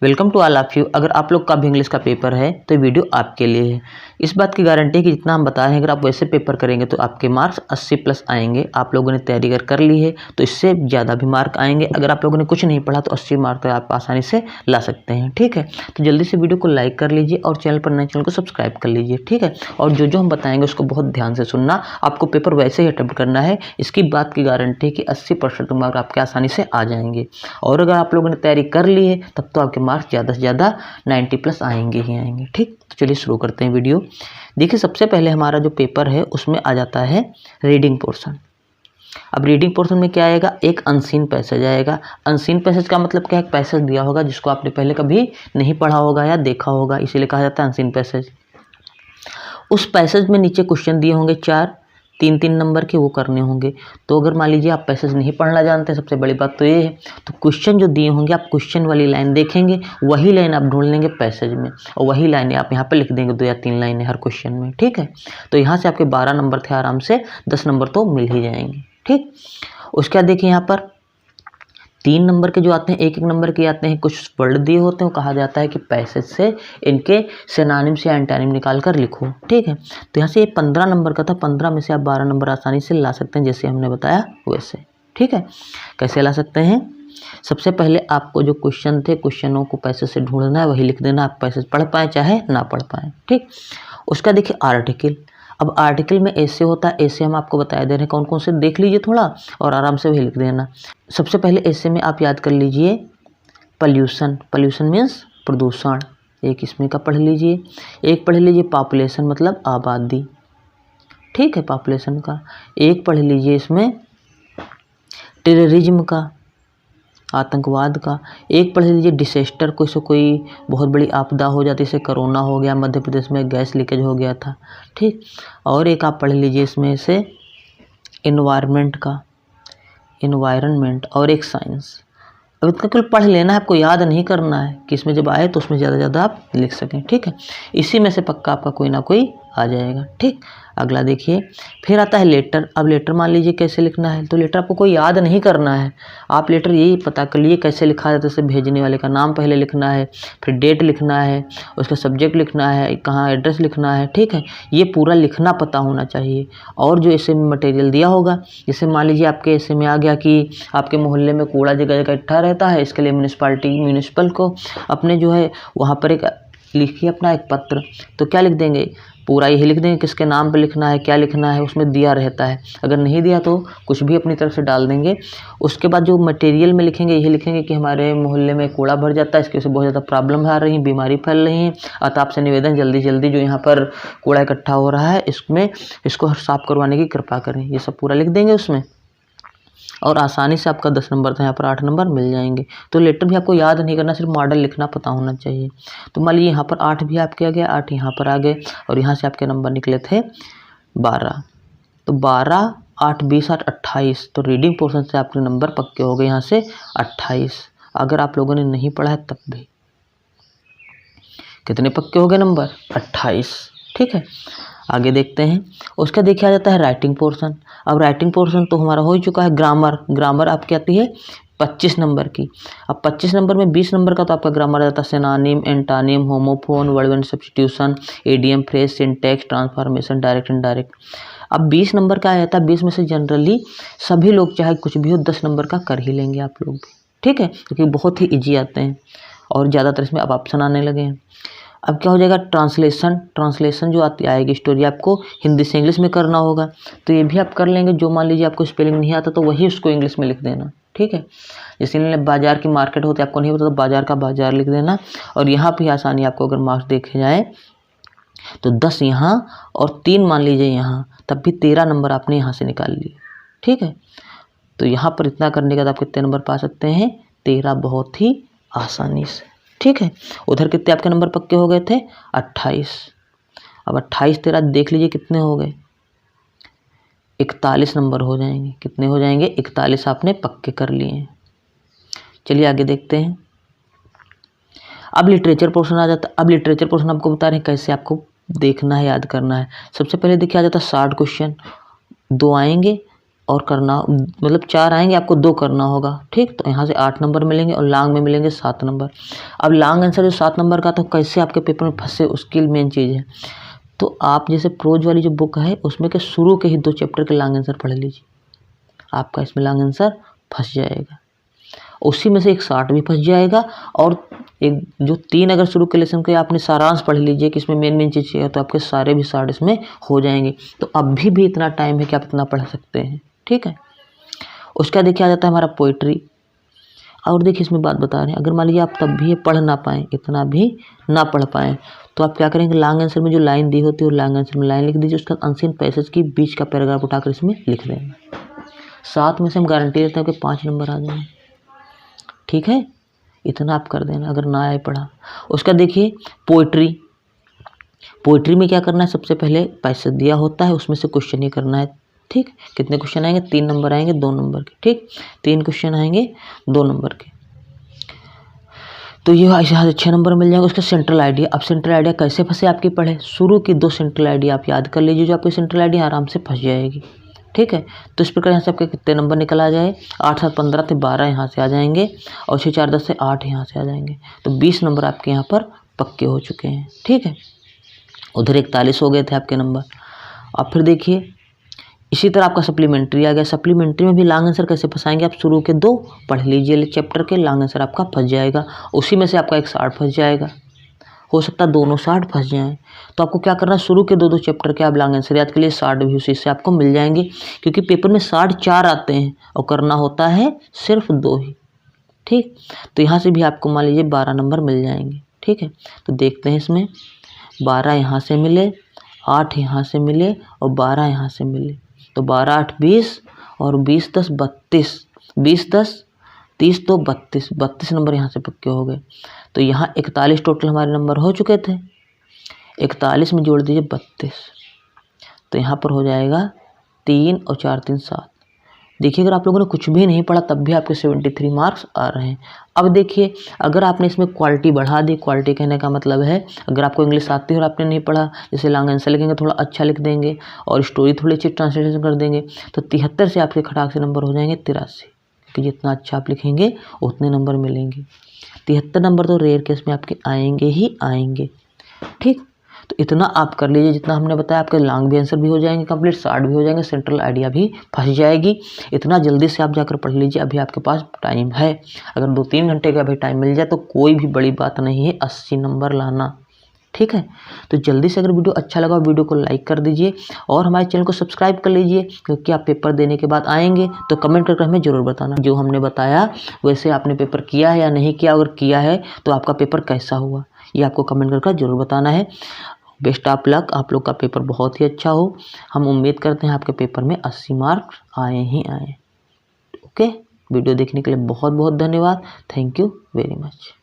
Welcome to all of you. अगर आप लोग का भी इंग्लिश का पेपर है तो ये वीडियो आपके लिए है। इस बात की गारंटी है कि जितना हम बताए हैं अगर आप वैसे पेपर करेंगे तो आपके मार्क्स 80 प्लस आएंगे। आप लोगों ने तैयारी अगर कर ली है तो इससे ज़्यादा भी मार्क आएंगे। अगर आप लोगों ने कुछ नहीं पढ़ा तो 80 मार्क आप आसानी से ला सकते हैं। ठीक है, तो जल्दी से वीडियो को लाइक कर लीजिए और चैनल पर नए चैनल को सब्सक्राइब कर लीजिए। ठीक है, और जो हम बताएंगे उसको बहुत ध्यान से सुनना। आपको पेपर वैसे ही अटेम्प्ट करना है, इसकी बात की गारंटी है कि 80% मार्क आपके आसानी से आ जाएंगे। और अगर आप लोगों ने तैयारी कर ली है तब तो आपके मार्क्स ज़्यादा से ज़्यादा 90 प्लस आएंगे ही आएंगे। ठीक, तो चलिए शुरू करते हैं वीडियो। देखिए, सबसे पहले हमारा जो पेपर है उसमें आ जाता है रीडिंग पोर्शन। अब रीडिंग पोर्शन में क्या आएगा, एक अनसीन पैसेज आएगा। अनसीन पैसेज का मतलब क्या है, एक पैसेज दिया होगा जिसको आपने पहले कभी नहीं पढ़ा होगा या देखा होगा, इसीलिए कहा जाता है अनसीन पैसेज। उस पैसेज में नीचे क्वेश्चन दिए होंगे 4, 3-3 नंबर के, वो करने होंगे। तो अगर मान लीजिए आप पैसेज नहीं पढ़ना जानते, सबसे बड़ी बात तो ये है, तो क्वेश्चन जो दिए होंगे आप क्वेश्चन वाली लाइन देखेंगे, वही लाइन आप ढूंढ लेंगे पैसेज में और वही लाइनें आप यहाँ पे लिख देंगे, 2 या 3 लाइनें हर क्वेश्चन में। ठीक है, तो यहाँ से आपके 12 नंबर थे, आराम से 10 नंबर तो मिल ही जाएंगे। ठीक, उसके बाद देखिए यहाँ पर 3 नंबर के जो आते हैं, 1-1 नंबर के आते हैं, कुछ वर्ड दिए होते हैं, कहा जाता है कि पैसेज से इनके सिनोनिम्स या एंटोनिम निकाल कर लिखो। ठीक है, तो यहाँ से ये 15 नंबर का था, 15 में से आप 12 नंबर आसानी से ला सकते हैं, जैसे हमने बताया वैसे। ठीक है, कैसे ला सकते हैं, सबसे पहले आपको जो क्वेश्चन थे, क्वेश्चनों को पैसेज से ढूंढना है, वही लिख देना। आप पैसेज पढ़ पाएँ चाहे ना पढ़ पाएँ। ठीक, उसका देखिए आर्टिकल। अब आर्टिकल में ऐसे होता है, ऐसे हम आपको बता दे रहे हैं कौन कौन से, देख लीजिए थोड़ा और आराम से वही लिख देना। सबसे पहले ऐसे में आप याद कर लीजिए पॉल्यूशन। पॉल्यूशन मीन्स प्रदूषण, एक इसमें का पढ़ लीजिए। एक पढ़ लीजिए पॉपुलेशन, मतलब आबादी। ठीक है, पॉपुलेशन का। एक पढ़ लीजिए इसमें टेररिज्म का, आतंकवाद का। एक पढ़ लीजिए डिसेस्टर, कोई बहुत बड़ी आपदा हो जाती है, जैसे कोरोना हो गया, मध्य प्रदेश में गैस लीकेज हो गया था। ठीक, और एक आप पढ़ लीजिए इसमें से इन्वायरमेंट का, इन्वायरमेंट, और एक साइंस। अब इतना कुल पढ़ लेना है, आपको याद नहीं करना है कि इसमें जब आए तो उसमें ज़्यादा ज़्यादा आप लिख सकें। ठीक है, इसी में से पक्का आपका कोई ना कोई आ जाएगा। ठीक, अगला देखिए, फिर आता है लेटर। अब लेटर मान लीजिए कैसे लिखना है, तो लेटर आपको कोई याद नहीं करना है, आप लेटर यही पता कर लिए कैसे लिखा जाता है। जैसे भेजने वाले का नाम पहले लिखना है, फिर डेट लिखना है, उसका सब्जेक्ट लिखना है, कहाँ एड्रेस लिखना है। ठीक है, ये पूरा लिखना पता होना चाहिए। और जो ऐसे में मटेरियल दिया होगा, जैसे मान लीजिए आपके ऐसे में आ गया कि आपके मोहल्ले में कूड़ा जगह जगह इकट्ठा रहता है, इसके लिए म्यूनिसिपल को अपने जो है वहाँ पर एक लिखिए अपना एक पत्र। तो क्या लिख देंगे, पूरा यही लिख देंगे, किसके नाम पे लिखना है, क्या लिखना है, उसमें दिया रहता है। अगर नहीं दिया तो कुछ भी अपनी तरफ से डाल देंगे। उसके बाद जो मटेरियल में लिखेंगे, यही लिखेंगे कि हमारे मोहल्ले में कूड़ा भर जाता है, इसकी वजह से बहुत ज़्यादा प्रॉब्लम आ रही है, बीमारी फैल रही है। अतः आपसे निवेदन, जल्दी जल्दी जो यहाँ पर कूड़ा इकट्ठा हो रहा है इसको साफ करवाने की कृपा करें। ये सब पूरा लिख देंगे उसमें, और आसानी से आपका 10 नंबर था, यहाँ पर 8 नंबर मिल जाएंगे। तो लेटर भी आपको याद नहीं करना, सिर्फ मॉडल लिखना पता होना चाहिए। तो मान लीजिए यहाँ पर 8 भी आपके आ गया, 8 यहाँ पर आ गए, और यहाँ से आपके नंबर निकले थे 12। तो 12, 8, 20, 8, 28। तो रीडिंग पोर्शन से आपके नंबर पक्के हो गए यहाँ से 28। अगर आप लोगों ने नहीं पढ़ा है तब भी कितने पक्के हो गए नंबर, 28। ठीक है, आगे देखते हैं। उसका देखिए आ जाता है राइटिंग पोर्शन। अब राइटिंग पोर्शन तो हमारा हो ही चुका है। ग्रामर आपकी आती है 25 नंबर की। अब 25 नंबर में 20 नंबर का तो आपका ग्रामर आ जाता है synonym, antonym, homophone, verb and substitution, idiom, phrase, syntax, transformation, direct indirect. अब 20 नंबर का आ जाता है, 20 में से जनरली सभी लोग चाहे कुछ भी हो 10 नंबर का कर ही लेंगे आप लोग भी। ठीक है, क्योंकि बहुत ही ईजी आते हैं और ज़्यादातर इसमें अब ऑप्शन आने लगे हैं। अब क्या हो जाएगा, ट्रांसलेशन जो आएगी स्टोरी, आपको हिंदी से इंग्लिश में करना होगा। तो ये भी आप कर लेंगे। जो मान लीजिए आपको स्पेलिंग नहीं आता तो वही उसको इंग्लिश में लिख देना। ठीक है, जैसे बाजार की मार्केट होती है, आपको नहीं पता तो बाजार का बाजार लिख देना। और यहाँ भी आसानी, आपको अगर मार्क्स देखे जाए तो 10 यहाँ और 3 मान लीजिए यहाँ, तब भी 13 नंबर आपने यहाँ से निकाल लिए। ठीक है, तो यहाँ पर इतना करने के बाद आप कितने नंबर पा सकते हैं, 13, बहुत ही आसानी से। ठीक है, उधर कितने आपके नंबर पक्के हो गए थे, 28। अब 28 13 देख लीजिए कितने हो गए, 41 नंबर हो जाएंगे। कितने हो जाएंगे, 41 आपने पक्के कर लिए हैं। चलिए आगे देखते हैं। अब लिटरेचर पोर्शन आ जाता है। अब लिटरेचर पोर्शन आपको बता रहे हैं कैसे आपको देखना है, याद करना है। सबसे पहले देखिए आ जाता है 60 क्वेश्चन, 2 आएंगे, और करना, मतलब 4 आएंगे आपको 2 करना होगा, ठीक। तो यहाँ से 8 नंबर मिलेंगे और लॉन्ग में मिलेंगे 7 नंबर। अब लॉन्ग आंसर जो 7 नंबर का तो कैसे आपके पेपर में फंसे उसकी मेन चीज़ है। तो आप जैसे प्रोज वाली जो बुक है उसमें के शुरू के ही 2 चैप्टर के लॉन्ग आंसर पढ़ लीजिए, आपका इसमें लॉन्ग आंसर फंस जाएगा। उसी में से एक 60 भी फंस जाएगा और एक जो 3 अगर शुरू के लेसन के आपने सारांश पढ़ लीजिए कि इसमें मेन चीज़ है, तो आपके सारे भी 60 इसमें हो जाएंगे। तो अभी भी इतना टाइम है कि आप इतना पढ़ सकते हैं, ठीक है। उसका देखिए आ जाता है हमारा पोइट्री। और देखिए इसमें बात बता रहे हैं, अगर मान लीजिए आप तब भी ये पढ़ ना पाएँ, इतना भी ना पढ़ पाएँ, तो आप क्या करेंगे, लॉन्ग आंसर में जो लाइन दी होती है वो लॉन्ग आंसर में लाइन लिख दीजिए, उसका अनसीन पैसेज की बीच का पैराग्राफ उठाकर इसमें लिख देंगे। 7 में से हम गारंटी देते हैं कि 5 नंबर आ जाएंगे, ठीक है। इतना आप कर देना अगर ना आए पढ़ा। उसका देखिए पोइट्री में क्या करना है, सबसे पहले पैसेज दिया होता है उसमें से क्वेश्चन ही करना है, ठीक। कितने क्वेश्चन आएंगे, 3 नंबर आएंगे 2 नंबर के, ठीक। 3 क्वेश्चन आएंगे 2 नंबर के, तो ये यहाँ से 6 नंबर मिल जाएंगे। उसका सेंट्रल आइडिया, अब सेंट्रल आइडिया कैसे फंसे आपकी पढ़े, शुरू की 2 सेंट्रल आइडिया आप याद कर लीजिए, जो आपकी सेंट्रल आइडिया आराम से फंस जाएगी, ठीक है। तो इस प्रकार यहाँ से आपके कितने नंबर निकल आ जाए, 8 7 15 से 12 यहाँ से आ जाएंगे और 6 4 10 से 8 यहाँ से आ जाएंगे। तो 20 नंबर आपके यहाँ पर पक्के हो चुके हैं, ठीक है। उधर 41 हो गए थे आपके नंबर। अब फिर देखिए इसी तरह आपका सप्लीमेंट्री आ गया। सप्लीमेंट्री में भी लॉन्ग आंसर कैसे फंसाएंगे, आप शुरू के 2 पढ़ लीजिए चैप्टर के, लॉन्ग आंसर आपका फंस जाएगा। उसी में से आपका एक 60 फंस जाएगा, हो सकता है दोनों 60 फंस जाएं। तो आपको क्या करना है, शुरू के 2 चैप्टर के आप लॉन्ग आंसर याद के लिए 60 भी उसी से आपको मिल जाएंगे, क्योंकि पेपर में 60 4 आते हैं और करना होता है सिर्फ 2 ही, ठीक। तो यहाँ से भी आपको मान लीजिए 12 नंबर मिल जाएंगे, ठीक है। तो देखते हैं इसमें 12 यहाँ से मिले, 8 यहाँ से मिले और 12 यहाँ से मिले, तो 12 8 20 और 20 10 32, 20 10 30 तो 32 नंबर यहाँ से पक्के हो गए। तो यहाँ 41 टोटल हमारे नंबर हो चुके थे, 41 में जोड़ दीजिए 32, तो यहाँ पर हो जाएगा 3 और 4 3 7। देखिए अगर आप लोगों ने कुछ भी नहीं पढ़ा तब भी आपके 73 मार्क्स आ रहे हैं। अब देखिए अगर आपने इसमें क्वालिटी बढ़ा दी, क्वालिटी कहने का मतलब है अगर आपको इंग्लिश आती है और आपने नहीं पढ़ा, जैसे लॉन्ग आंसर लिखेंगे थोड़ा अच्छा लिख देंगे और स्टोरी थोड़ी अच्छी ट्रांसलेशन कर देंगे, तो 73 से आपके खटाक से नंबर हो जाएंगे 83, क्योंकि जितना अच्छा आप लिखेंगे उतने नंबर मिलेंगे। 73 नंबर तो रेयर केस में आपके आएंगे ही आएंगे, ठीक। तो इतना आप कर लीजिए जितना हमने बताया, आपके लॉन्ग भी आंसर भी हो जाएंगे कंप्लीट, 60 भी हो जाएंगे, सेंट्रल आइडिया भी फंस जाएगी। इतना जल्दी से आप जाकर पढ़ लीजिए, अभी आपके पास टाइम है। अगर 2-3 घंटे का भी टाइम मिल जाए तो कोई भी बड़ी बात नहीं है 80 नंबर लाना, ठीक है। तो जल्दी से अगर वीडियो अच्छा लगा वीडियो को लाइक कर दीजिए और हमारे चैनल को सब्सक्राइब कर लीजिए, क्योंकि आप पेपर देने के बाद आएंगे तो कमेंट करके हमें ज़रूर बताना जो हमने बताया वैसे आपने पेपर किया है या नहीं किया। अगर किया है तो आपका पेपर कैसा हुआ ये आपको कमेंट करके ज़रूर बताना है। बेस्ट ऑफ लक, आप लोग का पेपर बहुत ही अच्छा हो। हम उम्मीद करते हैं आपके पेपर में 80 मार्क्स आए ही आए। ओके, वीडियो देखने के लिए बहुत बहुत धन्यवाद। Thank you very much.